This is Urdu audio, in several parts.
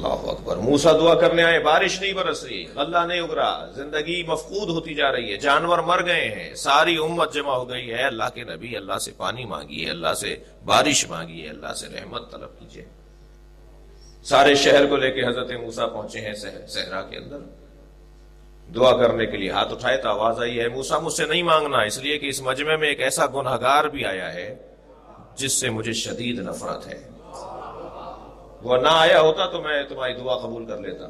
اللہ اکبر. موسیٰ دعا کرنے آئے, بارش نہیں برس رہی, اللہ نہیں اگ رہا, زندگی مفقود ہوتی جا رہی ہے, جانور مر گئے ہیں, ساری امت جمع ہو گئی ہے. اللہ کے نبی, اللہ سے پانی مانگیے, اللہ سے بارش مانگیے, اللہ سے رحمت طلب کیجیے. سارے شہر کو لے کے حضرت موسیٰ پہنچے ہیں صحرا کے اندر. دعا کرنے کے لیے ہاتھ اٹھائے تو آواز آئی ہے, موسیٰ مجھ سے نہیں مانگنا, اس لیے کہ اس مجمع میں ایک ایسا گنہگار بھی آیا ہے جس سے مجھے شدید نفرت ہے. وہ نہ آیا ہوتا تو میں تمہاری دعا قبول کر لیتا.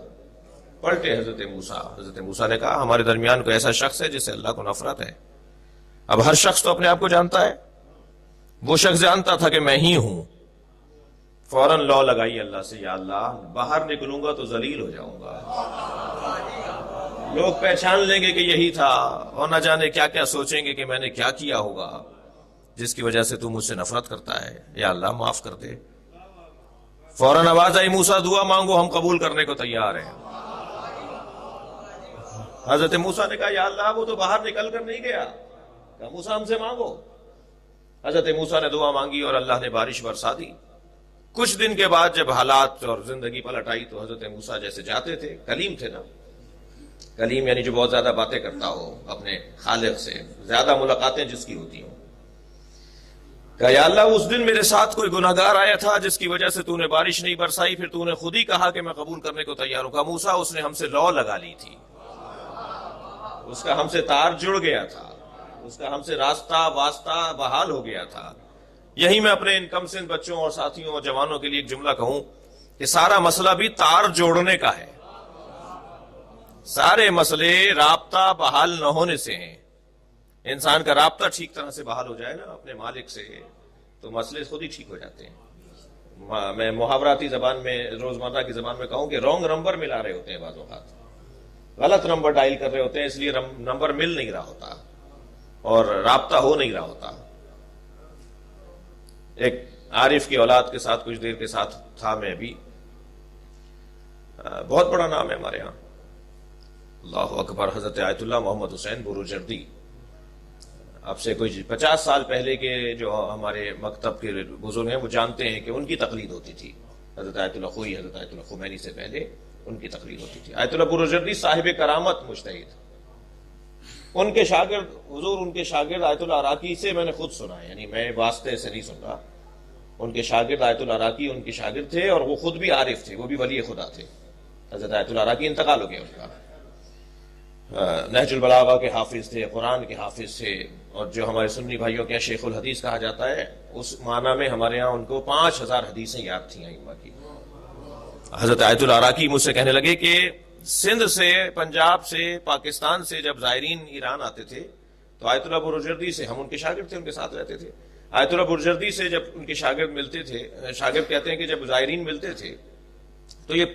پلٹے حضرت موسیٰ. حضرت موسیٰ نے کہا, ہمارے درمیان کوئی ایسا شخص ہے جس سے اللہ کو نفرت ہے. اب ہر شخص تو اپنے آپ کو جانتا ہے, وہ شخص جانتا تھا کہ میں ہی ہوں. فوراً لو لگائی اللہ سے, یا اللہ باہر نکلوں گا تو ذلیل ہو جاؤں گا, لوگ پہچان لیں گے کہ یہی تھا, اور نہ جانے کیا کیا سوچیں گے کہ میں نے کیا کیا ہوگا جس کی وجہ سے تو مجھ سے نفرت کرتا ہے. یا اللہ معاف کر دے. فوراً آواز آئی, موسیٰ دعا مانگو, ہم قبول کرنے کو تیار ہیں. حضرت موسیٰ نے کہا, یا اللہ وہ تو باہر نکل کر نہیں گیا. کہا موسیٰ ہم سے مانگو. حضرت موسیٰ نے دعا مانگی اور اللہ نے بارش برسا دی. کچھ دن کے بعد جب حالات اور زندگی پلٹ آئی تو حضرت موسیٰ جیسے جاتے تھے, کلیم تھے نا, کلیم یعنی جو بہت زیادہ باتیں کرتا ہو اپنے خالق سے, زیادہ ملاقاتیں جس کی ہوتی ہوں. کہا یا اللہ اس دن میرے ساتھ کوئی گناہگار آیا تھا جس کی وجہ سے تو نے بارش نہیں برسائی, پھر تو نے خود ہی کہا کہ میں قبول کرنے کو تیار ہوں. کہا موسیٰ اس نے ہم سے لو لگا لی تھی, اس کا ہم سے تار جڑ گیا تھا, اس کا ہم سے راستہ واسطہ بحال ہو گیا تھا. یہی میں اپنے ان کم سن بچوں اور ساتھیوں اور جوانوں کے لیے ایک جملہ کہوں کہ سارا مسئلہ بھی تار جوڑنے کا ہے. سارے مسئلے رابطہ بحال نہ ہونے سے ہیں. انسان کا رابطہ ٹھیک طرح سے بحال ہو جائے نا اپنے مالک سے تو مسئلے خود ہی ٹھیک ہو جاتے ہیں. میں محاوراتی زبان میں, روزمرہ کی زبان میں کہوں کہ رونگ نمبر ملا رہے ہوتے ہیں, بعض اوقات غلط نمبر ڈائل کر رہے ہوتے ہیں, اس لیے نمبر مل نہیں رہا ہوتا اور رابطہ ہو نہیں رہا ہوتا. ایک عارف کی اولاد کے ساتھ کچھ دیر کے ساتھ تھا میں بھی, بہت بڑا نام ہے ہمارے ہاں, اللہ اکبر, حضرت آیت اللہ محمد حسین بروجردی. اب سے کوئی 50 سال پہلے کے جو ہمارے مکتب کے بزرگ ہیں وہ جانتے ہیں کہ ان کی تقلید ہوتی تھی. حضرت آیت اللہ خوئی, حضرت آیت اللہ خمینی سے پہلے ان کی تقلید ہوتی تھی. آیت اللہ بروجردی صاحب کرامت مجتہد, ان کے شاگرد حضور, ان کے شاگرد آیت اللہ عراقی سے میں نے خود سنا ہے, یعنی میں واسطے سے نہیں سن رہا. ان کے شاگرد آیت اللہ عراقی ان کے شاگرد تھے اور وہ خود بھی عارف تھے, وہ بھی ولی خدا تھے. حضرت آیت اللہ عراقی انتقال ہو گیا ان کا. نہج البلاغہ کے حافظ تھے, قرآن کے حافظ تھے, اور جو ہمارے سنی بھائیوں کے شیخ الحدیث کہا جاتا ہے, اس معنی میں ہمارے ہاں ان کو 5000 حدیثیں یاد تھیں ائمہ کی. حضرت آیت اللہ عراقی مجھ سے کہنے لگے کہ سندھ سے, پنجاب سے, پاکستان سے جب زائرین ایران آتے تھے تو آیت اللہ بروجردی سے, ہم ان کے شاگرد تھے, ان کے ساتھ رہتے تھے, آیت اللہ بروجردی سے جب ان کے شاگرد ملتے تھے, شاگرد کہتے ہیں کہ جب زائرین ملتے تھے تو یہ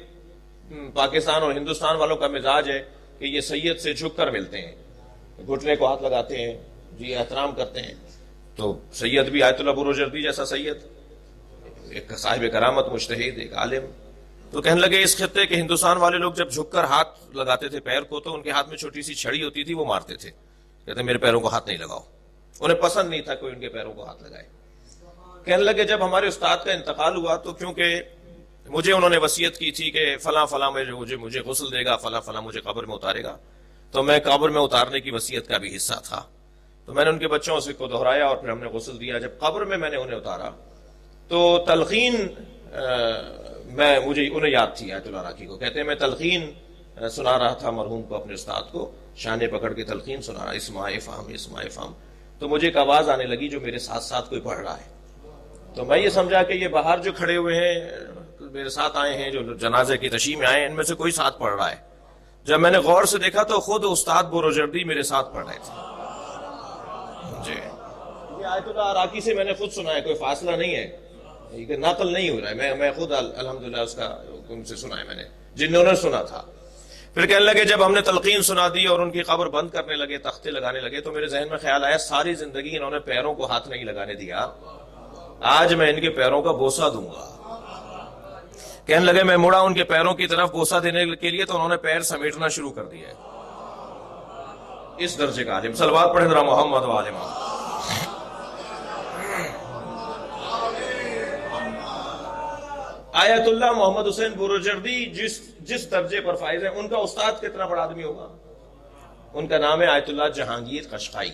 پاکستان اور ہندوستان والوں کا مزاج ہے کہ یہ سید سے جھک کر ملتے ہیں, گھٹنے کو ہاتھ لگاتے ہیں, جی احترام کرتے ہیں. تو سید بھی آیت اللہ بروجردی جیسا سید, ایک صاحب کرامت مجتہد, ایک عالم. تو کہنے لگے اس خطے کے ہندوستان والے لوگ جب جھک کر ہاتھ لگاتے تھے پیر کو تو ان کے ہاتھ میں چھوٹی سی چھڑی ہوتی تھی, وہ مارتے تھے. کہتے میرے پیروں کو ہاتھ نہیں لگاؤ. انہیں پسند نہیں تھا کوئی ان کے پیروں کو ہاتھ لگائے. کہنے لگے جب ہمارے استاد کا انتقال ہوا تو کیونکہ مجھے انہوں نے وصیت کی تھی کہ فلاں فلاں مجھے غسل دے گا, فلاں فلاں مجھے قبر میں اتارے گا, تو میں قبر میں اتارنے کی وصیت کا بھی حصہ تھا. تو میں نے ان کے بچوں سے کو دہرایا اور پھر ہم نے غسل دیا. جب قبر میں نے انہیں اتارا تو تلقین مجھے انہیں یاد تھی آیت اللہ عراقی کو. کہتے ہیں میں تلقین سنا رہا تھا مرحوم کو, اپنے استاد کو, شانے پکڑ کے تلقین سنا رہا, اسماء فہم اسماء فہم. تو مجھے ایک آواز آنے لگی جو میرے ساتھ ساتھ کوئی پڑھ رہا ہے. تو میں یہ سمجھا کہ یہ باہر جو کھڑے ہوئے ہیں میرے ساتھ آئے ہیں, جو جنازے کی تشییع میں آئے ہیں, ان میں سے کوئی ساتھ پڑھ رہا ہے. جب میں نے غور سے دیکھا تو خود استاد بروجردی میرے ساتھ پڑھ رہے تھے. جی یہ آیت اللہ عراقی سے میں نے خود سنا ہے, کوئی فاصلہ نہیں ہے, یہ نقل نہیں ہو رہا ہے, میں خود الحمدللہ اس کا ان سے سنا ہے میں نے, جنہوں نے سنا تھا. پھر کہنے لگے جب ہم نے تلقین سنا دی اور ان کی قبر بند کرنے لگے, تختے لگانے لگے, تو میرے ذہن میں خیال آیا ساری زندگی انہوں نے پیروں کو ہاتھ نہیں لگانے دیا, آج میں ان کے پیروں کا بوسہ دوں گا. کہنے لگے میں مڑا ان کے پیروں کی طرف بوسہ دینے کے لیے تو انہوں نے پیر سمیٹنا شروع کر دیا. اس درجے کا عالم. صلوات پڑھیں ذرا محمد و آل محمد. آیت اللہ محمد حسین بروجردی جس درجے پر فائز ہیں، ان کا استاد کتنا بڑا آدمی ہوگا؟ ان کا نام ہے آیت اللہ جہانگیر قشقائی،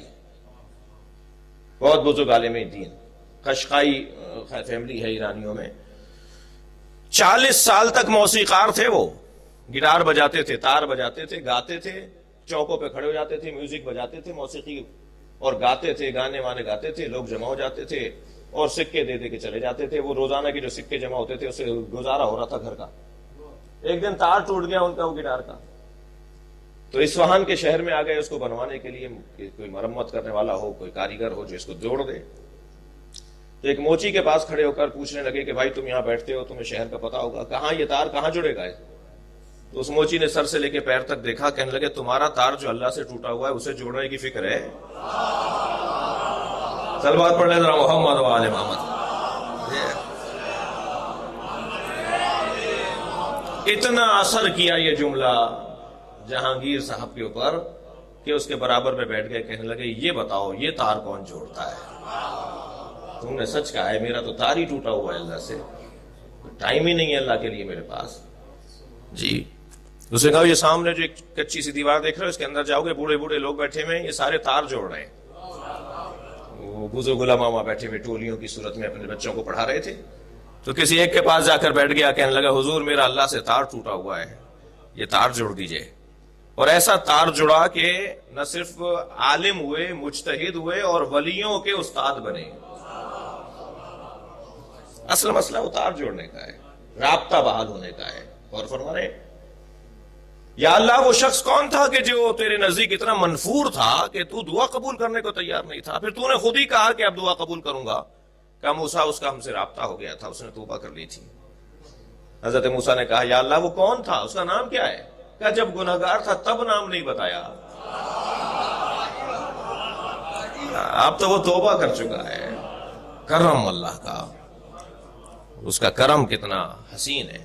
بہت بزرگ عالم دین، قشقائی فیملی ہے ایرانیوں میں۔ 40 سال تک موسیقار تھے، وہ گٹار بجاتے تھے، تار بجاتے تھے، گاتے تھے، چوکوں پہ کھڑے ہو جاتے تھے، میوزک بجاتے تھے، موسیقی اور گاتے تھے، گانے وانے گاتے تھے، لوگ جمع ہو جاتے تھے اور سکے دے دے کے چلے جاتے تھے۔ وہ روزانہ کے جو سکے جمع ہوتے تھے اس سے گزارا ہو رہا تھا گھر کا۔ ایک دن تار ٹوٹ گیا ان کا، وہ گٹار کا، تو اصفہان کے شہر میں آ گئے اس کو بنوانے کے لیے، کوئی مرمت کرنے والا ہو، کوئی کاریگر ہو جو اس کو جوڑ دے۔ تو ایک موچی کے پاس کھڑے ہو کر پوچھنے لگے کہ بھائی تم یہاں بیٹھتے ہو، تمہیں شہر کا پتہ ہوگا، کہاں یہ تار کہاں جڑے گا؟ تو اس موچی نے سر سے لے کے پیر تک دیکھا، کہنے لگے تمہارا تار جو اللہ سے ٹوٹا ہوا ہے اسے جوڑنے کی فکر ہے؟ صلوات پڑھ لیں ذرا محمد و آل محمد۔ اتنا اثر کیا یہ جملہ جہانگیر صاحب کے اوپر کہ اس کے برابر میں بیٹھ گئے، کہنے لگے یہ بتاؤ یہ تار کون جوڑتا ہے؟ تم نے سچ کہا ہے، میرا تو تار ہی ٹوٹا ہوا ہے اللہ سے، ٹائم ہی نہیں ہے اللہ کے لیے میرے پاس۔ جی اس نے کہا یہ سامنے جو ایک کچی سی دیوار دیکھ رہے ہو، اس کے اندر جاؤ گے، بوڑھے بوڑھے لوگ بیٹھے ہوئے ہیں، یہ سارے تار جوڑ رہے ہیں۔ وہ بزرگ علماء وہاں بیٹھے ہوئے ٹولیوں کی صورت میں اپنے بچوں کو پڑھا رہے تھے، تو کسی ایک کے پاس جا کر بیٹھ گیا، کہنے لگا حضور میرا اللہ سے تار ٹوٹا ہوا ہے، یہ تار جوڑ دیجئے۔ اور ایسا تار جڑا کہ نہ صرف عالم ہوئے، مجتہد ہوئے اور ولیوں کے استاد بنے۔ اصل مسئلہ وہ تار جوڑنے کا ہے، رابطہ بحال ہونے کا ہے۔ اور فرما رہے یا اللہ وہ شخص کون تھا کہ جو تیرے نزدیک اتنا منفور تھا کہ تو دعا قبول کرنے کو تیار نہیں تھا، پھر تو نے خود ہی کہا کہ اب دعا قبول کروں گا۔ کہا موسیٰ اس کا ہم سے رابطہ ہو گیا تھا، اس نے توبہ کر لی تھی۔ حضرت موسیٰ نے کہا یا اللہ وہ کون تھا، اس کا نام کیا ہے؟ کہا جب گناہگار تھا تب نام نہیں بتایا، اب تو وہ توبہ کر چکا ہے۔ کرم اللہ کا، اس کا کرم کتنا حسین ہے۔